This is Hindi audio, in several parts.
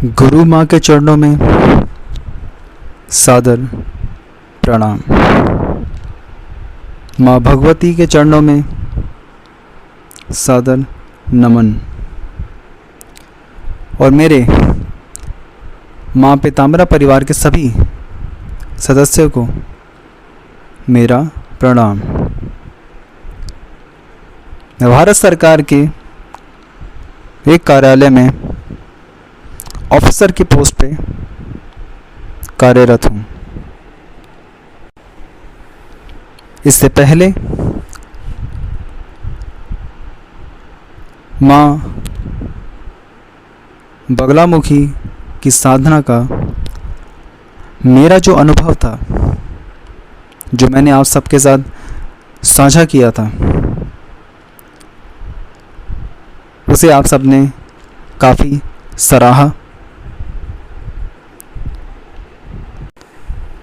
गुरु माँ के चरणों में सादर प्रणाम। माँ भगवती के चरणों में सादर नमन। और मेरे माँ पीताम्बरा परिवार के सभी सदस्यों को मेरा प्रणाम। मैं भारत सरकार के एक कार्यालय में ऑफिसर की पोस्ट पे कार्यरत हूँ। इससे पहले माँ बगलामुखी की साधना का मेरा जो अनुभव था, जो मैंने आप सबके साथ साझा किया था, उसे आप सबने काफ़ी सराहा।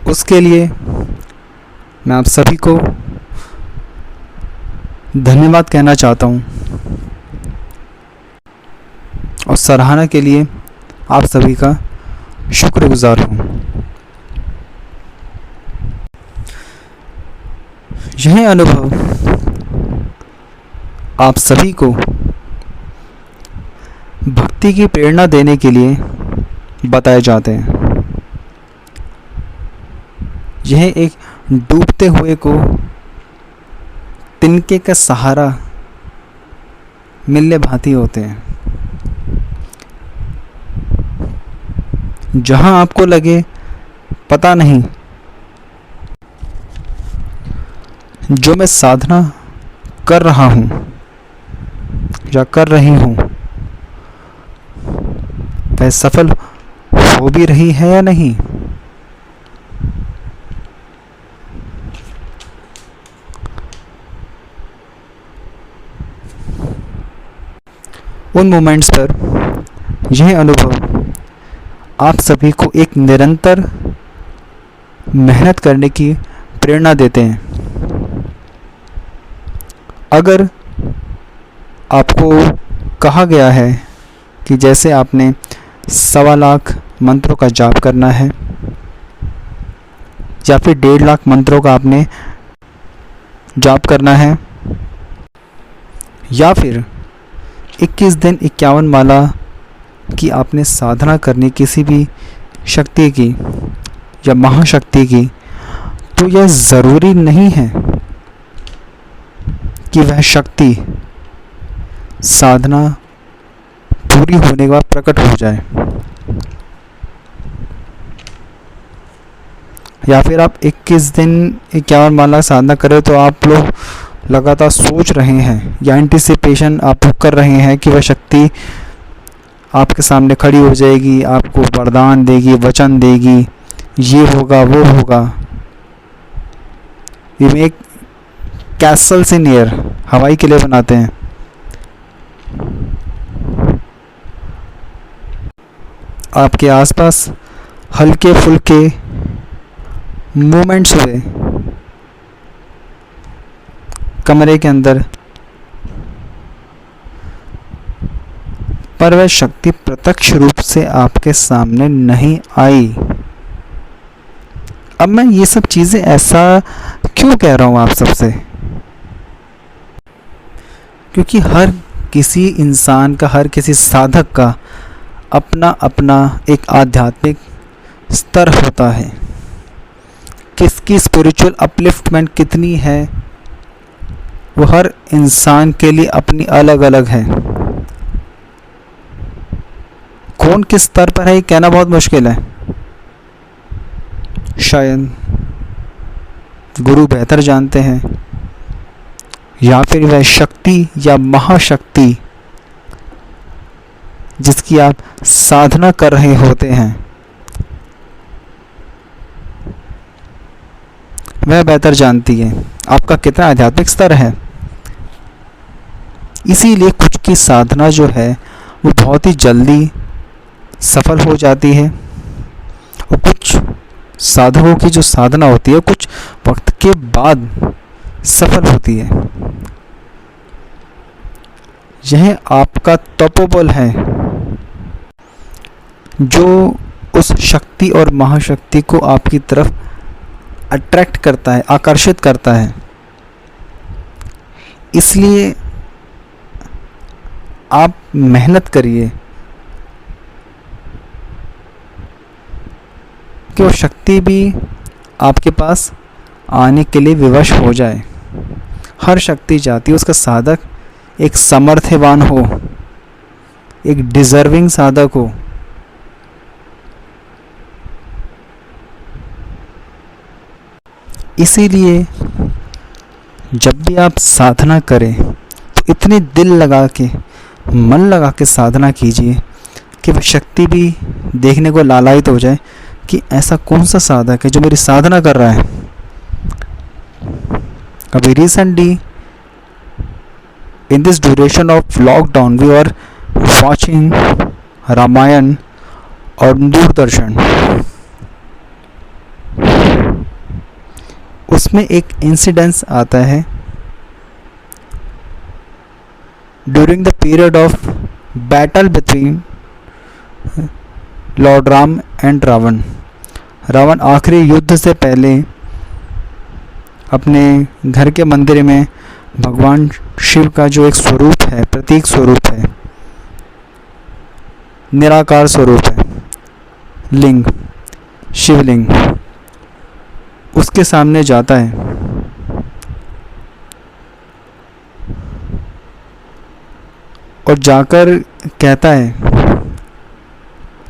उसके लिए मैं आप सभी को धन्यवाद कहना चाहता हूँ और सराहना के लिए आप सभी का शुक्रगुजार हूँ। यह अनुभव आप सभी को भक्ति की प्रेरणा देने के लिए बताए जाते हैं। यह एक डूबते हुए को तिनके का सहारा मिलने भांति होते हैं। जहां आपको लगे पता नहीं, जो मैं साधना कर रहा हूं या कर रही हूं वह सफल हो भी रही है या नहीं, उन मोमेंट्स पर यह अनुभव आप सभी को एक निरंतर मेहनत करने की प्रेरणा देते हैं। अगर आपको कहा गया है कि जैसे आपने 1.25 लाख मंत्रों का जाप करना है या फिर 1.5 लाख मंत्रों का आपने जाप करना है, या फिर 21 दिन 51 माला की आपने साधना करनी किसी भी शक्ति की या महाशक्ति की, तो यह ज़रूरी नहीं है कि वह शक्ति साधना पूरी होने के बाद प्रकट हो जाए, या फिर आप 21 दिन 51 माला साधना करें तो आप लोग लगातार सोच रहे हैं या एंटिसिपेशन आप कर रहे हैं कि वह शक्ति आपके सामने खड़ी हो जाएगी, आपको वरदान देगी, वचन देगी, ये होगा वो होगा। ये एक कैसल इन एयर हवाई किले बनाते हैं। आपके आसपास हल्के फुल्के मूवमेंट्स हुए, कमरे के अंदर, पर वह शक्ति प्रत्यक्ष रूप से आपके सामने नहीं आई। अब मैं ये सब चीज़ें ऐसा क्यों कह रहा हूँ आप सबसे, क्योंकि हर किसी इंसान का, हर किसी साधक का अपना अपना एक आध्यात्मिक स्तर होता है। किसकी स्पिरिचुअल अपलिफ्टमेंट कितनी है वो हर इंसान के लिए अपनी अलग अलग है। कौन किस स्तर पर है ये कहना बहुत मुश्किल है। शायद गुरु बेहतर जानते हैं, या फिर वह शक्ति या महाशक्ति जिसकी आप साधना कर रहे होते हैं वह बेहतर जानती है आपका कितना आध्यात्मिक स्तर है। इसीलिए कुछ की साधना जो है वो बहुत ही जल्दी सफल हो जाती है, और कुछ साधकों की जो साधना होती है कुछ वक्त के बाद सफल होती है। यह आपका तपोबल है जो उस शक्ति और महाशक्ति को आपकी तरफ अट्रैक्ट करता है, आकर्षित करता है। इसलिए आप मेहनत करिए कि वो शक्ति भी आपके पास आने के लिए विवश हो जाए। हर शक्ति चाहती है उसका साधक एक समर्थवान हो, एक डिजर्विंग साधक हो। इसीलिए जब भी आप साधना करें तो इतने दिल लगा के, मन लगा के साधना कीजिए कि वह शक्ति भी देखने को लालायित हो जाए कि ऐसा कौन सा साधक है जो मेरी साधना कर रहा है। अभी recently in this duration of lockdown we are watching Ramayan और दूरदर्शन। उसमें एक इंसिडेंस आता है during the period of battle between lord Ram and Ravan. Ravan आखिरी युद्ध से पहले अपने घर के मंदिर में भगवान शिव का जो एक स्वरूप है, प्रतीक स्वरूप है, निराकार स्वरूप है, लिंग, शिवलिंग, उसके सामने जाता है और जाकर कहता है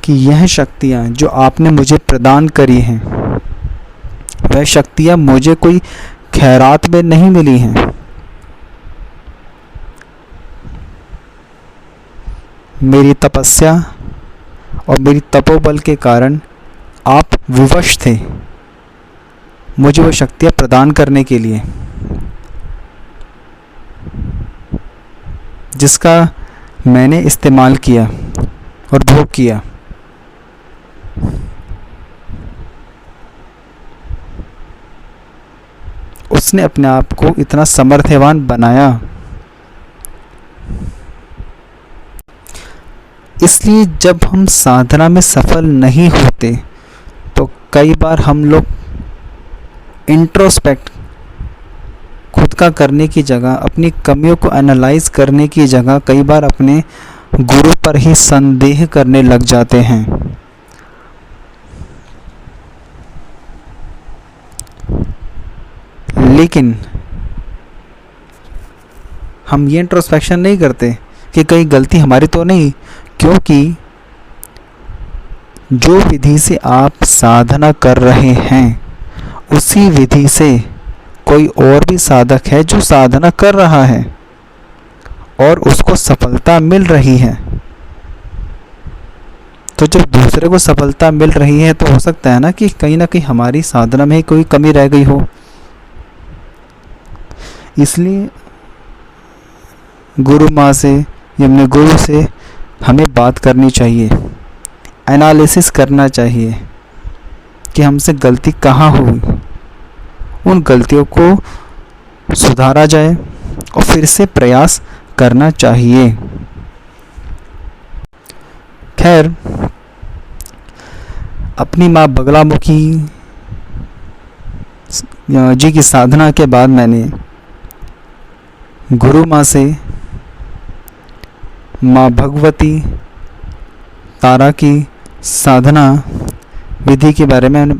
कि यह शक्तियाँ जो आपने मुझे प्रदान करी हैं, वह शक्तियाँ मुझे कोई खैरात में नहीं मिली हैं। मेरी तपस्या और मेरी तपोबल के कारण आप विवश थे मुझे वो शक्तियाँ प्रदान करने के लिए, जिसका मैंने इस्तेमाल किया और भोग किया। उसने अपने आप को इतना समर्थवान बनाया। इसलिए जब हम साधना में सफल नहीं होते तो कई बार हम लोग इंट्रोस्पेक्ट, खुद का करने की जगह, अपनी कमियों को एनालाइज करने की जगह कई बार अपने गुरु पर ही संदेह करने लग जाते हैं। लेकिन हम ये इंट्रोस्पेक्शन नहीं करते कि कहीं गलती हमारी तो नहीं, क्योंकि जो विधि से आप साधना कर रहे हैं उसी विधि से कोई और भी साधक है जो साधना कर रहा है और उसको सफलता मिल रही है। तो जब दूसरे को सफलता मिल रही है तो हो सकता है ना कहीं हमारी साधना में कोई कमी रह गई हो। इसलिए गुरु माँ से या अपने गुरु से हमें बात करनी चाहिए, एनालिसिस करना चाहिए कि हमसे गलती कहाँ हुई, उन गलतियों को सुधारा जाए और फिर से प्रयास करना चाहिए। खैर, अपनी माँ बगलामुखी जी की साधना के बाद मैंने गुरु माँ से माँ भगवती तारा की साधना विधि के बारे में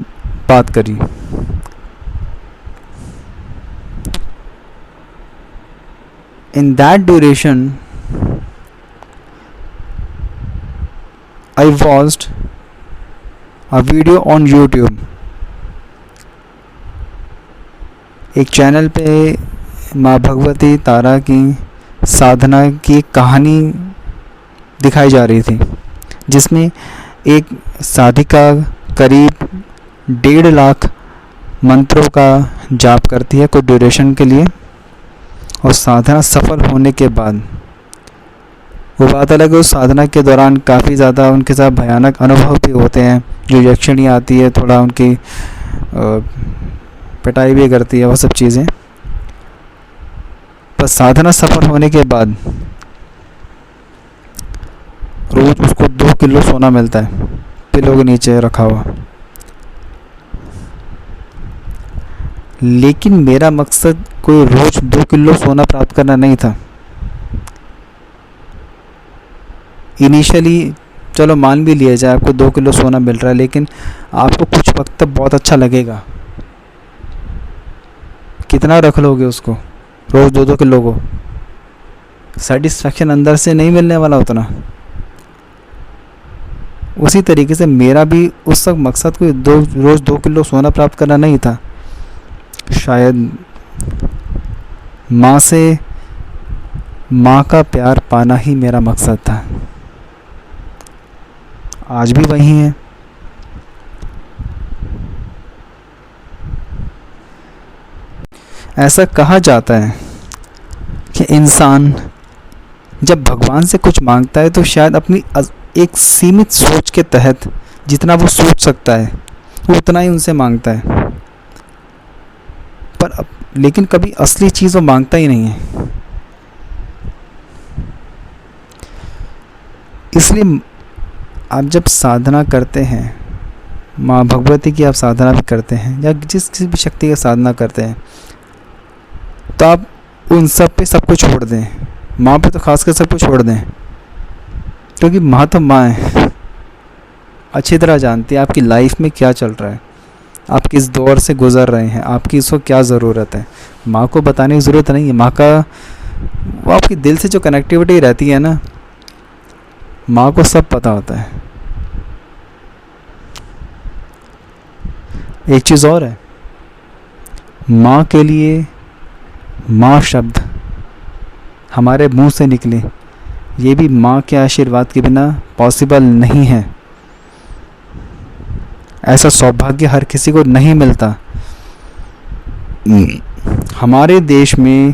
बात करी। In that duration, I watched a video on YouTube. एक चैनल पे माँ भगवती तारा की साधना की कहानी दिखाई जा रही थी, जिसमें एक साधिका करीब 1.5 लाख मंत्रों का जाप करती है कुछ ड्यूरेशन के लिए, और साधना सफल होने के बाद वो बात अलग है, उस साधना के दौरान काफ़ी ज़्यादा उनके साथ भयानक अनुभव भी होते हैं, जो यक्षिणी आती है, थोड़ा उनकी पिटाई भी करती है, वो सब चीज़ें। पर साधना सफल होने के बाद रोज़ उसको 2 किलो सोना मिलता है पिलो के नीचे रखा हुआ। लेकिन मेरा मकसद कोई रोज 2 किलो सोना प्राप्त करना नहीं था। इनिशियली चलो मान भी लिया जाए आपको 2 किलो सोना मिल रहा है, लेकिन आपको कुछ वक्त तक बहुत अच्छा लगेगा। कितना रख लोगे उसको, रोज 2-2 किलो को? सेटिस्फैक्शन अंदर से नहीं मिलने वाला उतना। उसी तरीके से मेरा भी उस वक्त मकसद कोई रोज 2 किलो सोना प्राप्त करना नहीं था। शायद माँ से माँ का प्यार पाना ही मेरा मकसद था। आज भी वही है। ऐसा कहा जाता है कि इंसान जब भगवान से कुछ मांगता है तो शायद अपनी एक सीमित सोच के तहत जितना वो सोच सकता है वो उतना ही उनसे मांगता है, लेकिन कभी असली चीज़ वो मांगता ही नहीं है। इसलिए आप जब साधना करते हैं, माँ भगवती की आप साधना भी करते हैं या जिस किसी भी शक्ति की साधना करते हैं, तो आप उन सब पे सब कुछ छोड़ दें। माँ पे तो खासकर सब कुछ छोड़ दें, क्योंकि माँ तो माँ है, अच्छी तरह जानती है आपकी लाइफ में क्या चल रहा है, आप किस दौर से गुज़र रहे हैं, आपकी इसको क्या ज़रूरत है। माँ को बताने की ज़रूरत नहीं है। माँ का वो आपके दिल से जो कनेक्टिविटी रहती है ना, माँ को सब पता होता है। एक चीज़ और है, माँ के लिए माँ शब्द हमारे मुंह से निकले, ये भी माँ के आशीर्वाद के बिना पॉसिबल नहीं है। ऐसा सौभाग्य हर किसी को नहीं मिलता। हमारे देश में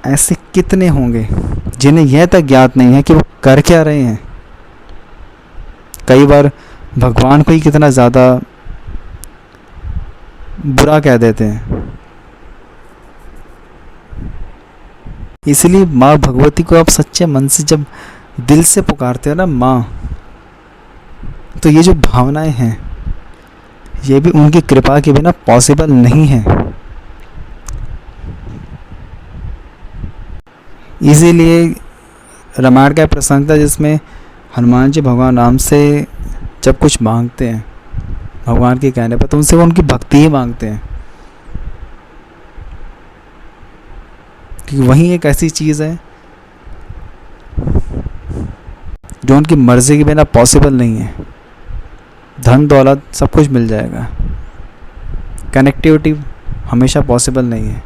ऐसे कितने होंगे जिन्हें यह तक ज्ञात नहीं है कि वो कर क्या रहे हैं। कई बार भगवान को ही कितना ज़्यादा बुरा कह देते हैं। इसलिए माँ भगवती को आप सच्चे मन से जब दिल से पुकारते हो ना माँ, तो ये जो भावनाएं हैं ये भी उनकी कृपा के बिना पॉसिबल नहीं है। इसीलिए रामायण का प्रसंग था जिसमें हनुमान जी भगवान राम से जब कुछ मांगते हैं भगवान के कहने पर, तो उनसे वो उनकी भक्ति ही मांगते हैं, क्योंकि वही एक ऐसी चीज़ है जो उनकी मर्ज़ी के बिना पॉसिबल नहीं है। धन दौलत सब कुछ मिल जाएगा, कनेक्टिविटी हमेशा पॉसिबल नहीं है।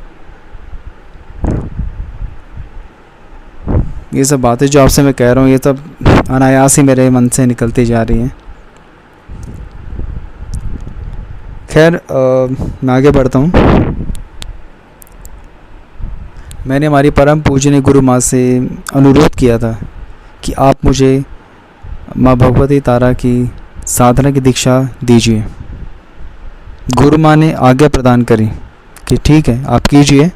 ये सब बातें जो आपसे मैं कह रहा हूँ ये सब अनायास ही मेरे मन से निकलती जा रही हैं। खैर मैं आगे बढ़ता हूँ। मैंने हमारी परम पूजनीय गुरु माँ से अनुरोध किया था कि आप मुझे माँ भगवती तारा की साधना की दीक्षा दीजिए। गुरु माँ ने आज्ञा प्रदान करी कि ठीक है आप कीजिए।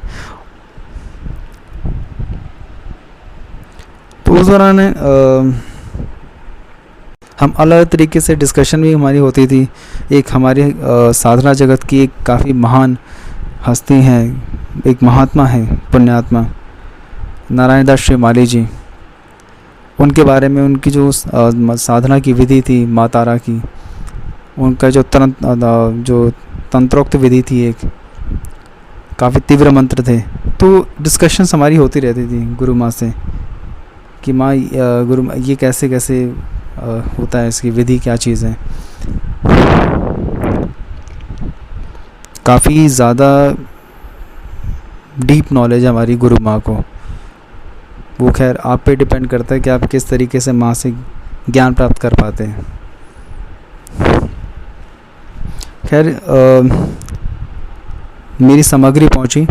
तो उस दौरान हम अलग तरीके से डिस्कशन भी हमारी होती थी। एक हमारे साधना जगत की एक काफ़ी महान हस्ती हैं, एक महात्मा है, पुण्यात्मा नारायण दास श्रीमाली जी। उनके बारे में उनकी जो साधना की विधि थी माँ तारा की, उनका जो तंत्रोक्त विधि थी, एक काफ़ी तीव्र मंत्र थे। तो डिस्कशंस हमारी होती रहती थी गुरु माँ से कि माँ गुरु माँ ये कैसे कैसे होता है, इसकी विधि क्या चीज़ है। काफ़ी ज़्यादा डीप नॉलेज है हमारी गुरु माँ को। वो खैर आप पे डिपेंड करता है कि आप किस तरीके से माँ से ज्ञान प्राप्त कर पाते हैं। खैर मेरी सामग्री पहुंची,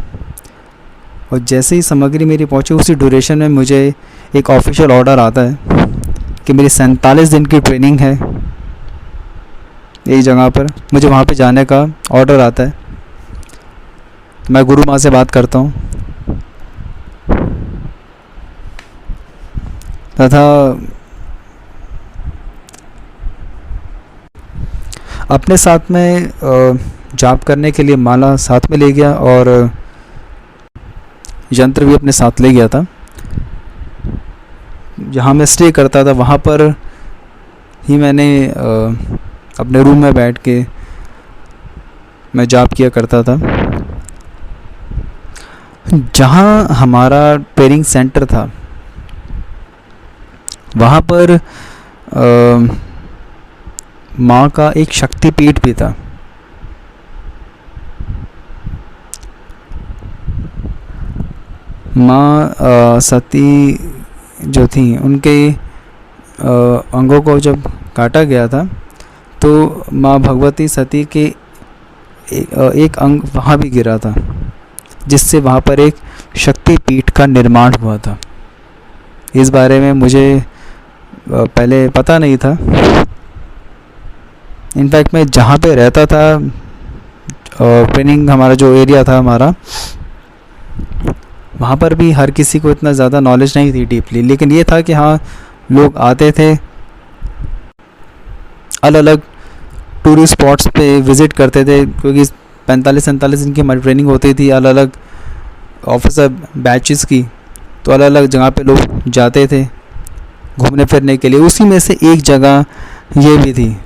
और जैसे ही सामग्री मेरी पहुंची उसी ड्यूरेशन में मुझे एक ऑफिशियल ऑर्डर आता है कि मेरी 47 दिन की ट्रेनिंग है एक जगह पर, मुझे वहाँ पे जाने का ऑर्डर आता है। मैं गुरु माँ से बात करता हूँ तथा अपने साथ में जाप करने के लिए माला साथ में ले गया और यंत्र भी अपने साथ ले गया था। जहाँ मैं स्टे करता था वहाँ पर ही मैंने अपने रूम में बैठ के मैं जाप किया करता था। जहाँ हमारा ट्रेनिंग सेंटर था वहाँ पर माँ का एक शक्तिपीठ भी था। माँ सती जो थी उनके अंगों को जब काटा गया था तो माँ भगवती सती के एक अंग वहाँ भी गिरा था, जिससे वहाँ पर एक शक्तिपीठ का निर्माण हुआ था। इस बारे में मुझे पहले पता नहीं था। इनफैक्ट मैं जहाँ पे रहता था, ट्रेनिंग हमारा जो एरिया था हमारा, वहाँ पर भी हर किसी को इतना ज़्यादा नॉलेज नहीं थी डीपली, लेकिन ये था कि हाँ लोग आते थे, अलग अलग टूरिस्ट स्पॉट्स पे विज़िट करते थे, क्योंकि 45-47 दिन की हमारी ट्रेनिंग होती थी अलग अलग ऑफिसर बैचेस की, तो अलग अलग जगह पे लोग जाते थे घूमने फिरने के लिए। उसी में से एक जगह ये भी थी।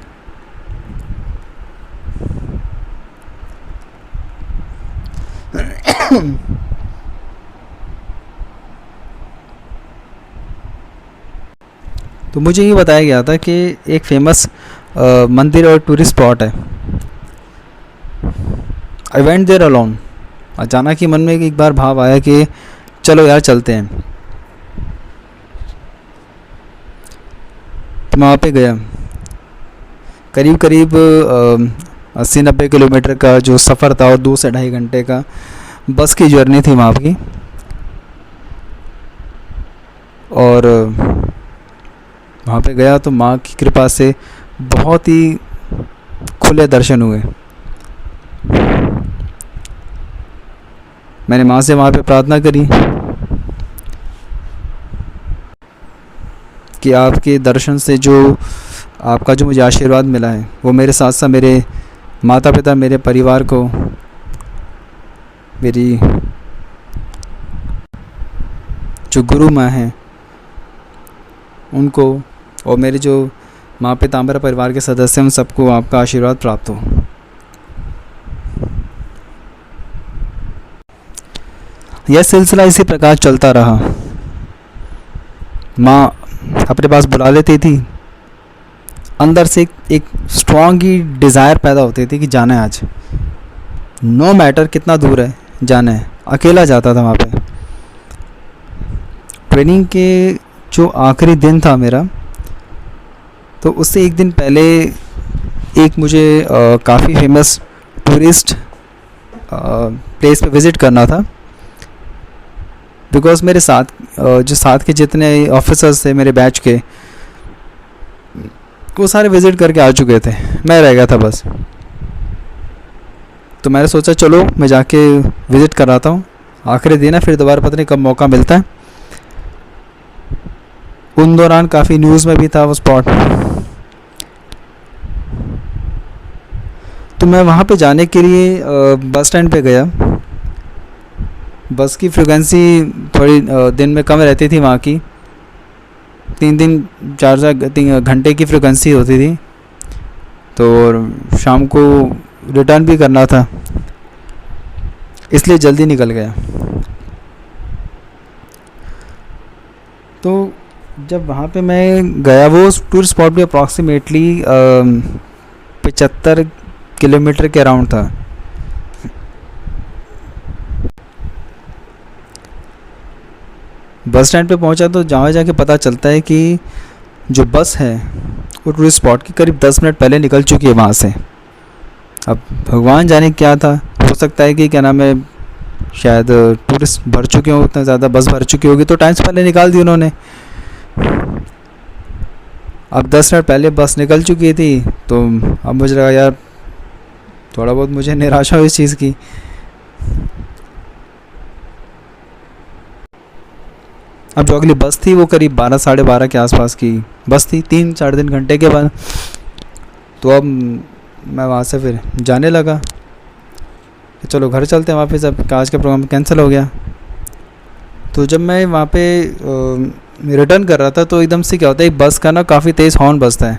तो मुझे ये बताया गया था कि एक फेमस मंदिर और टूरिस्ट स्पॉट है। I went there alone. अचानक ही मन में एक बार भाव आया कि चलो यार चलते हैं। तो मैं वहाँ पे गया। करीब करीब 80-90 किलोमीटर का जो सफ़र था और 2 से 2.5 घंटे का बस की जर्नी थी वहाँ की। और वहाँ पे गया तो माँ की कृपा से बहुत ही खुले दर्शन हुए। मैंने माँ से वहाँ पे प्रार्थना करी कि आपके दर्शन से जो आपका जो मुझे आशीर्वाद मिला है वो मेरे साथ साथ मेरे माता पिता, मेरे परिवार को, मेरी जो गुरु माँ हैं उनको, और मेरे जो माँ पिता, मेरे परिवार के सदस्य, उन सबको आपका आशीर्वाद प्राप्त हो। यह सिलसिला इसी प्रकार चलता रहा। माँ अपने पास बुला लेती थी। अंदर से एक स्ट्रॉन्ग ही डिज़ायर पैदा होती थी कि जाना है आज, नो मैटर कितना दूर है, जाना है। अकेला जाता था वहाँ पे। ट्रेनिंग के जो आखिरी दिन था मेरा, तो उससे एक दिन पहले एक मुझे काफ़ी फेमस टूरिस्ट प्लेस पे विज़िट करना था। बिकॉज़ मेरे साथ जो साथ के जितने ऑफिसर्स थे मेरे बैच के, वो सारे विज़िट करके आ चुके थे, मैं रह गया था बस। तो मैंने सोचा चलो मैं जाके विज़िट कराता हूँ। आखिरी दिन है, फिर दोबारा पता नहीं कब मौका मिलता है। उन दौरान काफ़ी न्यूज़ में भी था वो स्पॉट। तो मैं वहाँ पे जाने के लिए बस स्टैंड पे गया। बस की फ्रीक्वेंसी थोड़ी दिन में कम रहती थी वहाँ की, 3 घंटे की फ्रीक्वेंसी होती थी। तो शाम को रिटर्न भी करना था, इसलिए जल्दी निकल गया। तो जब वहाँ पे मैं गया, वो टूरिस्ट स्पॉट भी अप्रॉक्सीमेटली 75 किलोमीटर के अराउंड था। बस स्टैंड पे पहुंचा तो जहाँ जाके पता चलता है कि जो बस है वो टूरिस्ट स्पॉट के करीब 10 मिनट पहले निकल चुकी है वहाँ से। अब भगवान जाने क्या था, हो सकता है कि क्या नाम है, शायद टूरिस्ट भर चुके हों, उतना ज़्यादा बस भर चुकी होगी तो टाइम से पहले निकाल दी उन्होंने। अब 10 मिनट पहले बस निकल चुकी थी, तो अब मुझे लगा यार थोड़ा बहुत मुझे निराशा हुई इस चीज़ की। अब जो अगली बस थी वो करीब 12 साढ़े 12 के आसपास की बस थी, 3 साढ़े 3 घंटे के बाद। तो अब मैं वहाँ से फिर जाने लगा कि चलो घर चलते हैं वापस, अब आज का प्रोग्राम कैंसिल हो गया। तो जब मैं वहाँ पे रिटर्न कर रहा था तो एकदम से क्या होता है, एक बस का ना काफ़ी तेज़ हॉर्न बजता है।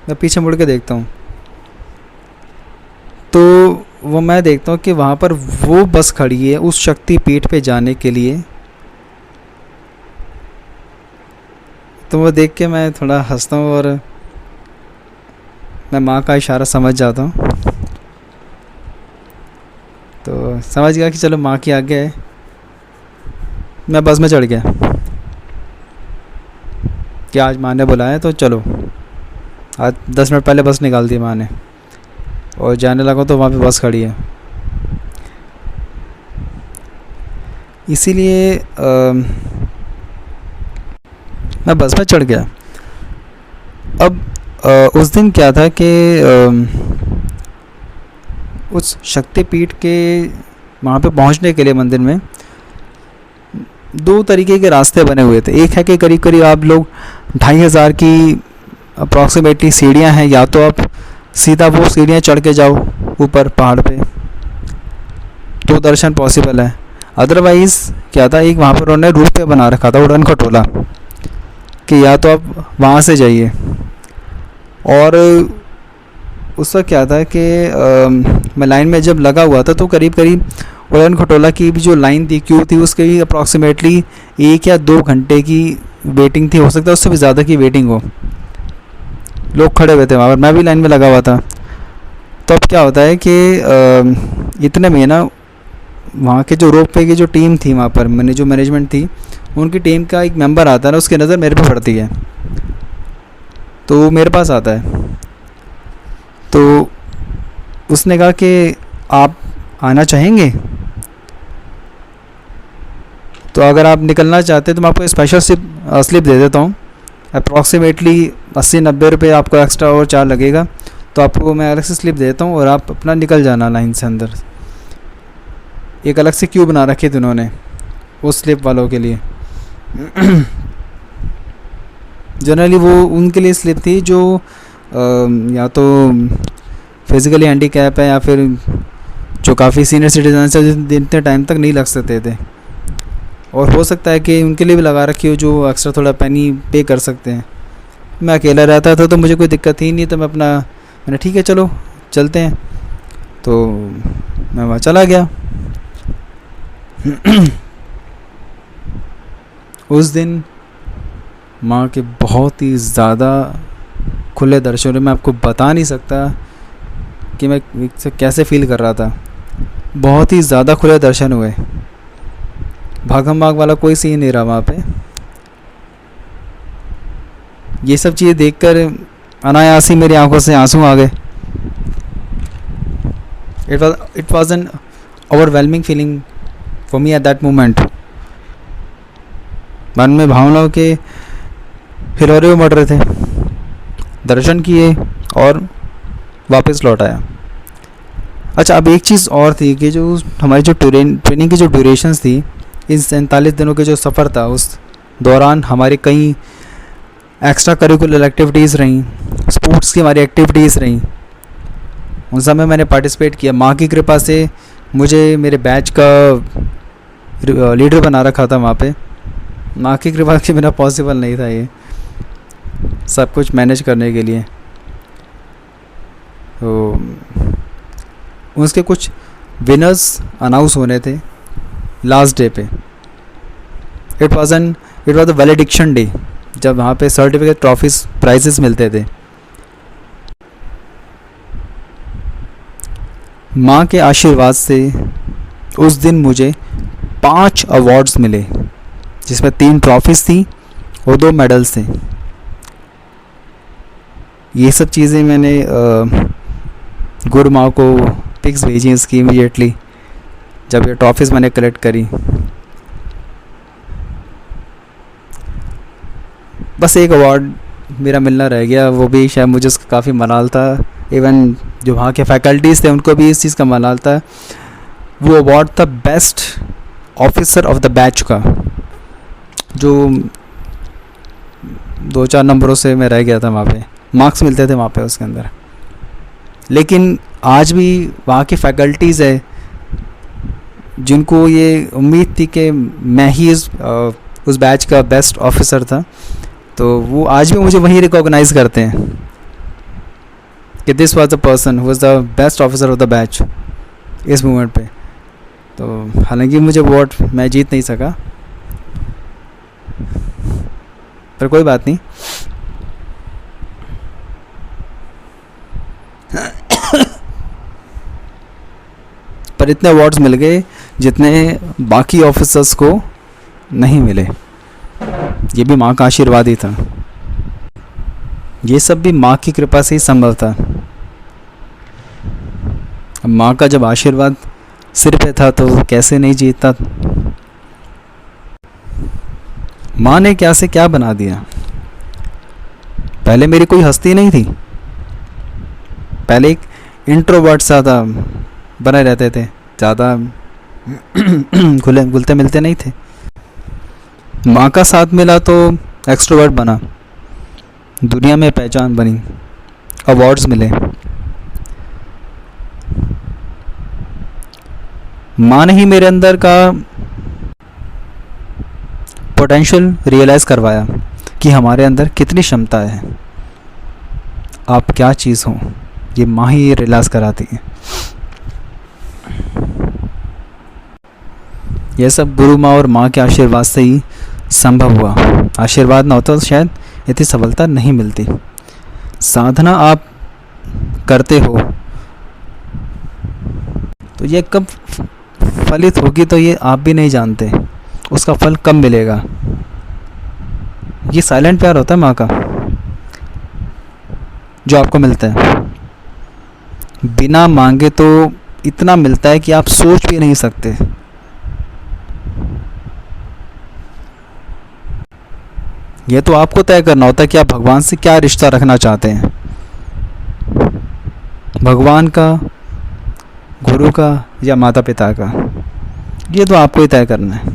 मैं पीछे मुड़ के देखता हूँ तो वो मैं देखता हूँ कि वहाँ पर वो बस खड़ी है उस शक्तिपीठ पे जाने के लिए। तो वो देख के मैं थोड़ा हंसता हूँ और मैं माँ का इशारा समझ जाता हूँ। तो समझ गया कि चलो माँ की आज्ञा है। मैं बस में चढ़ गया कि आज माँ ने बुलाया तो चलो। आज 10 मिनट पहले बस निकाल दी माँ ने और जाने लगा तो वहाँ पे बस खड़ी है। इसीलिए मैं बस में चढ़ गया। अब उस दिन क्या था कि उस शक्तिपीठ के वहाँ पे पहुँचने के लिए मंदिर में 2 तरीके के रास्ते बने हुए थे। एक है कि करीब करीब आप लोग 2500 की अप्रॉक्सीमेटली सीढ़ियाँ हैं, या तो आप सीधा वो सीढ़ियाँ चढ़ के जाओ ऊपर पहाड़ पे तो दर्शन पॉसिबल है। अदरवाइज़ क्या था, एक वहाँ पर उन्होंने रूट पे बना रखा था उड़न खटोला कि या तो आप वहाँ से जाइए। और उसका क्या था कि मैं लाइन में जब लगा हुआ था तो करीब करीब उड़न खटोला की भी जो लाइन थी, क्यू थी, उसकी अप्रॉक्सीमेटली 1 या 2 घंटे की वेटिंग थी। हो सकता है उससे भी ज़्यादा की वेटिंग हो। लोग खड़े हुए थे वहाँ पर, मैं भी लाइन में लगा हुआ था। तो अब क्या होता है कि इतने में ना वहाँ के जो रोप वे की जो टीम थी वहाँ पर, मैंने जो मैनेजमेंट थी उनकी टीम का एक मेंबर आता है ना, उसकी नज़र मेरे पे पड़ती है तो वो मेरे पास आता है। तो उसने कहा कि आप आना चाहेंगे, तो अगर आप निकलना चाहते हैं तो मैं आपको स्पेशल स्लिप दे देता हूँ। अप्रॉक्सीमेटली 80-90 रुपये आपको एक्स्ट्रा और चार्ज लगेगा, तो आपको मैं अलग से स्लिप देता हूँ और आप अपना निकल जाना लाइन से अंदर। एक अलग से क्यू बना रखे थे उन्होंने उस स्लिप वालों के लिए। जनरली वो उनके लिए स्लिप थी जो या तो फिज़िकली हैंडीकैप है या फिर जो काफ़ी सीनियर सिटीजन से इतने टाइम तक नहीं लग सकते थे, और हो सकता है कि उनके लिए भी लगा रखी हो जो एक्स्ट्रा थोड़ा पैनी पे कर सकते हैं। मैं अकेला रहता था तो मुझे कोई दिक्कत ही नहीं, तो मैंने ठीक है चलो चलते हैं। तो मैं वहाँ चला गया। उस दिन माँ के बहुत ही ज़्यादा खुले दर्शन, मैं आपको बता नहीं सकता कि मैं कैसे फील कर रहा था। बहुत ही ज़्यादा खुले दर्शन हुए, भागम भाग वाला कोई सीन नहीं रहा वहाँ पे। ये सब चीज़ें देखकर अनायास ही मेरी आंखों से आंसू आ गए। It was an overwhelming feeling for me at that moment. मन में भावनाओं के हिलोरे उमड़ रहे थे। दर्शन किए और वापस लौट आया। अच्छा, अब एक चीज़ और थी कि जो हमारी जो ट्रेनिंग की जो ड्यूरेशंस थी, इस 47 दिनों के जो सफ़र था, उस दौरान हमारे कई एक्स्ट्रा करिकुलर एक्टिविटीज़ रहीं, स्पोर्ट्स की हमारी एक्टिविटीज़ रहीं, उन सब में मैंने पार्टिसिपेट किया। माँ की कृपा से मुझे मेरे बैच का लीडर बना रखा था वहाँ पे। माँ की कृपा के बिना पॉसिबल नहीं था ये सब कुछ मैनेज करने के लिए। तो उसके कुछ विनर्स अनाउंस होने थे लास्ट डे पे। It was the valediction day, जब वहाँ पे सर्टिफिकेट, ट्रॉफीज, प्राइजेस मिलते थे। माँ के आशीर्वाद से उस दिन मुझे 5 अवार्ड्स मिले, जिसमें 3 ट्रॉफीज़ थी और 2 मेडल्स थे। ये सब चीज़ें मैंने गुरु माँ को पिक्स भेजी इसकी इमीडिएटली जब ये ट्रॉफीज़ मैंने कलेक्ट करी। बस एक अवार्ड मेरा मिलना रह गया, वो भी शायद मुझे उसका काफ़ी मलाल था। इवन जो वहाँ के फैकल्टीज़ थे उनको भी इस चीज़ का मलाल था। वो अवार्ड था best officer of the batch का, जो 2-4 नंबरों से मैं रह गया था वहाँ पे, मार्क्स मिलते थे वहाँ पे उसके अंदर। लेकिन आज भी वहाँ की फैकल्टीज़ है जिनको ये उम्मीद थी कि मैं ही उस बैच का बेस्ट ऑफिसर था, तो वो आज भी मुझे वहीं रिकॉग्नाइज़ करते हैं कि this was the person who was the best officer of the batch इस मोमेंट पे। तो हालांकि मुझे अवार्ड मैं जीत नहीं सका, पर कोई बात नहीं। पर इतने अवार्ड्स मिल गए जितने बाकी ऑफिसर्स को नहीं मिले। ये भी माँ का आशीर्वाद ही था, ये सब भी माँ की कृपा से ही संभव था। अब माँ का जब आशीर्वाद सिर पे था तो कैसे नहीं जीतता। माँ ने क्या से क्या बना दिया। पहले मेरी कोई हस्ती नहीं थी, पहले एक इंट्रोवर्ट सा था, बने रहते थे, ज़्यादा घुलते मिलते नहीं थे। माँ का साथ मिला तो एक्सट्रोवर्ट बना, दुनिया में पहचान बनी, अवार्ड्स मिले। माँ ने ही मेरे अंदर का पोटेंशियल रियलाइज़ करवाया कि हमारे अंदर कितनी क्षमता है, आप क्या चीज़ हो, ये माँ ही रियलाइज़ कराती है। यह सब गुरु माँ और माँ के आशीर्वाद से ही संभव हुआ। आशीर्वाद ना होता तो शायद इतनी सफलता नहीं मिलती। साधना आप करते हो तो ये कब फलित होगी तो ये आप भी नहीं जानते, उसका फल कब मिलेगा। ये साइलेंट प्यार होता है माँ का जो आपको मिलता है, बिना मांगे तो इतना मिलता है कि आप सोच भी नहीं सकते। ये तो आपको तय करना होता है कि आप भगवान से क्या रिश्ता रखना चाहते हैं, भगवान का, गुरु का या माता पिता का। ये तो आपको ही तय करना है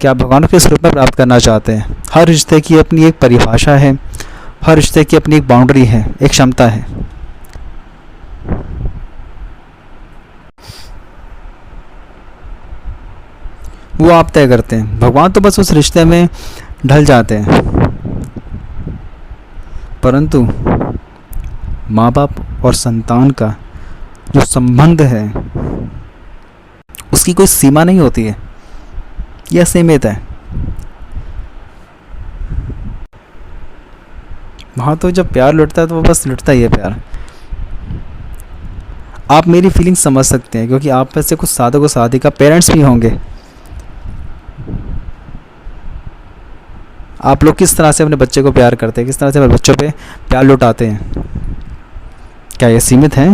कि आप भगवान को किस रूप में प्राप्त करना चाहते हैं। हर रिश्ते की अपनी एक परिभाषा है, हर रिश्ते की अपनी एक बाउंड्री है, एक क्षमता है। वो आप तय करते हैं, भगवान तो बस उस रिश्ते में ढल जाते हैं। परंतु माँ बाप और संतान का जो संबंध है उसकी कोई सीमा नहीं होती है, यह सीमित है। वहाँ तो जब प्यार लुटता है तो वो बस लुटता ही है प्यार। आप मेरी फीलिंग समझ सकते हैं क्योंकि आप में से कुछ साधक और साधिका पेरेंट्स भी होंगे। आप लोग किस तरह से अपने बच्चे को प्यार करते हैं, किस तरह से अपने बच्चों पे प्यार लुटाते हैं। क्या ये सीमित है?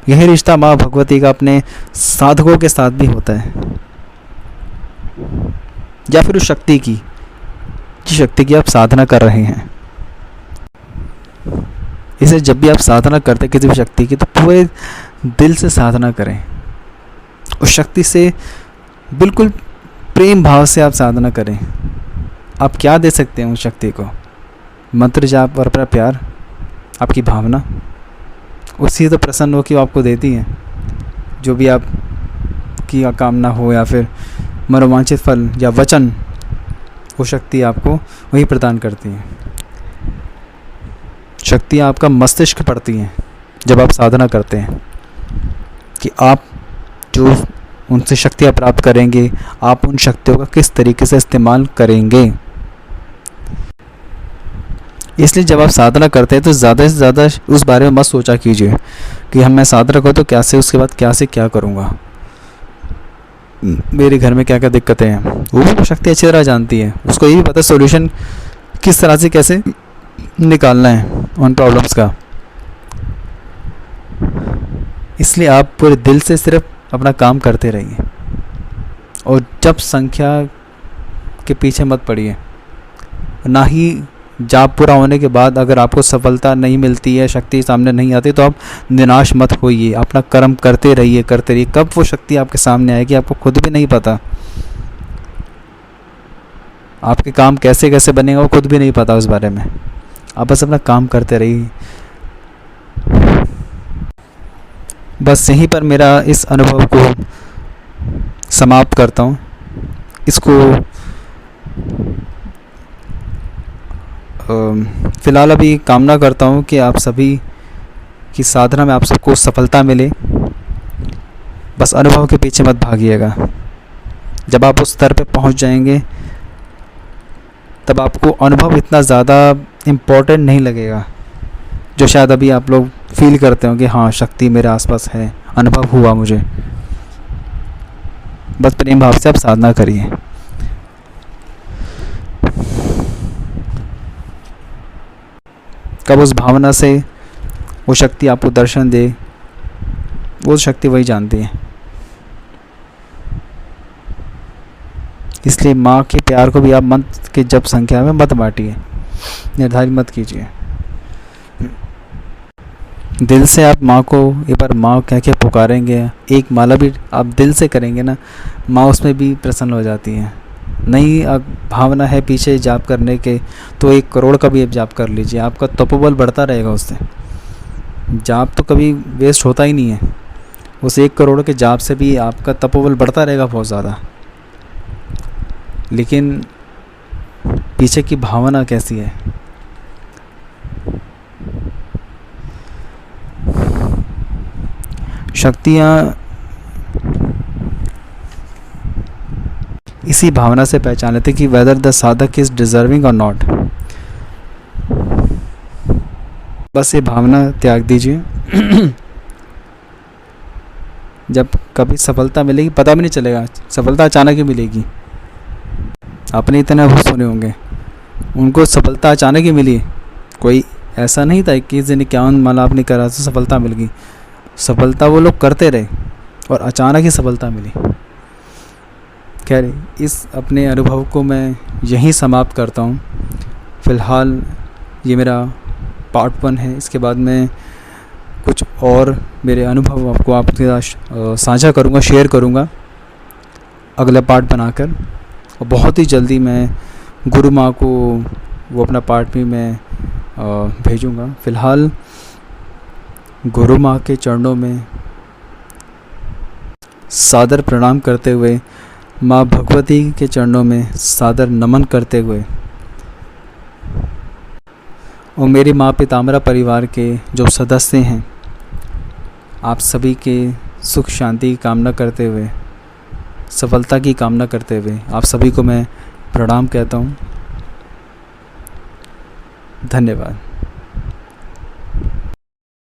यही रिश्ता माँ भगवती का अपने साधकों के साथ भी होता है, या फिर उस शक्ति की, जिस शक्ति की आप साधना कर रहे हैं। इसे जब भी आप साधना करते हैं किसी भी शक्ति की तो पूरे दिल से साधना करें, उस शक्ति से बिल्कुल प्रेम भाव से आप साधना करें। आप क्या दे सकते हैं उस शक्ति को? मंत्र जाप और अपना प्यार, आपकी भावना, उसी तो प्रसन्न हो कि वो आपको देती है जो भी आप की कामना हो या फिर मनोवांछित फल या वचन, वो शक्ति आपको वही प्रदान करती है। शक्तियाँ आपका मस्तिष्क पड़ती हैं जब आप साधना करते हैं कि आप जो उनसे शक्तियाँ प्राप्त करेंगे, आप उन शक्तियों का किस तरीके से इस्तेमाल करेंगे। इसलिए जब आप साधना करते हैं तो ज़्यादा से ज़्यादा उस बारे में मत सोचा कीजिए कि मैं साधना करूँ तो क्या से, उसके बाद क्या से क्या करूँगा, मेरे घर में क्या क्या दिक्कतें हैं। वो शक्ति अच्छी तरह जानती है, उसको ये भी पता सॉल्यूशन किस तरह से कैसे निकालना है उन प्रॉब्लम्स का। इसलिए आप पूरे दिल से सिर्फ अपना काम करते रहिए और जब संख्या के पीछे मत पड़िए। ना ही जाप पूरा होने के बाद अगर आपको सफलता नहीं मिलती है, शक्ति सामने नहीं आती, तो आप निराश मत होइए, अपना कर्म करते रहिए करते रहिए। कब वो शक्ति आपके सामने आएगी आपको खुद भी नहीं पता। आपके काम कैसे कैसे बनेगा वो खुद भी नहीं पता उस बारे में। आप बस अपना काम करते रहिए। बस यहीं पर मेरा इस अनुभव को समाप्त करता हूँ। इसको फ़िलहाल अभी कामना करता हूँ कि आप सभी की साधना में आप सबको सफलता मिले। बस अनुभव के पीछे मत भागिएगा। जब आप उस स्तर पे पहुँच जाएंगे तब आपको अनुभव इतना ज़्यादा इम्पोर्टेंट नहीं लगेगा, जो शायद अभी आप लोग फील करते हो कि हाँ शक्ति मेरे आसपास है, अनुभव हुआ मुझे। बस प्रेम भाव से आप साधना करिए। कब उस भावना से वो शक्ति आपको दर्शन दे, वो शक्ति वही जानती है। इसलिए माँ के प्यार को भी आप मंत्र के जप संख्या में मत बांटिए, निर्धारित मत कीजिए। दिल से आप माँ को एक बार माँ कह के पुकारेंगे, एक माला भी आप दिल से करेंगे ना, माँ उसमें भी प्रसन्न हो जाती है। नहीं भावना है पीछे जाप करने के तो 1 करोड़ का भी आप जाप कर लीजिए, आपका तपोबल बढ़ता रहेगा उससे। जाप तो कभी वेस्ट होता ही नहीं है, उस 1 करोड़ के जाप से भी आपका तपोबल बढ़ता रहेगा बहुत ज़्यादा। लेकिन पीछे की भावना कैसी है, शक्तियाँ इसी भावना से पहचान लेते कि वेदर द साधक इज़ डिज़र्विंग और नॉट। बस ये भावना त्याग दीजिए। जब कभी सफलता मिलेगी पता भी नहीं चलेगा, सफलता अचानक ही मिलेगी। आपने इतने अनुभव सुने होंगे, उनको सफलता अचानक ही मिली। कोई ऐसा नहीं था कि दिन 51 माला आपने करा तो सफलता मिल गई। सफलता वो लोग करते रहे और अचानक ही सफलता मिली। खैर, इस अपने अनुभव को मैं यहीं समाप्त करता हूँ। फ़िलहाल ये मेरा पार्ट 1 है। इसके बाद मैं कुछ और मेरे अनुभव आपके साथ साझा करूँगा, शेयर करूँगा अगला पार्ट बनाकर। और बहुत ही जल्दी मैं गुरु माँ को वो अपना पार्ट भी मैं भेजूँगा। फ़िलहाल गुरु माँ के चरणों में सादर प्रणाम करते हुए, माँ भगवती के चरणों में सादर नमन करते हुए और मेरी माँ पीताम्बरा परिवार के जो सदस्य हैं, आप सभी के सुख शांति की कामना करते हुए, सफलता की कामना करते हुए आप सभी को मैं प्रणाम कहता हूँ। धन्यवाद।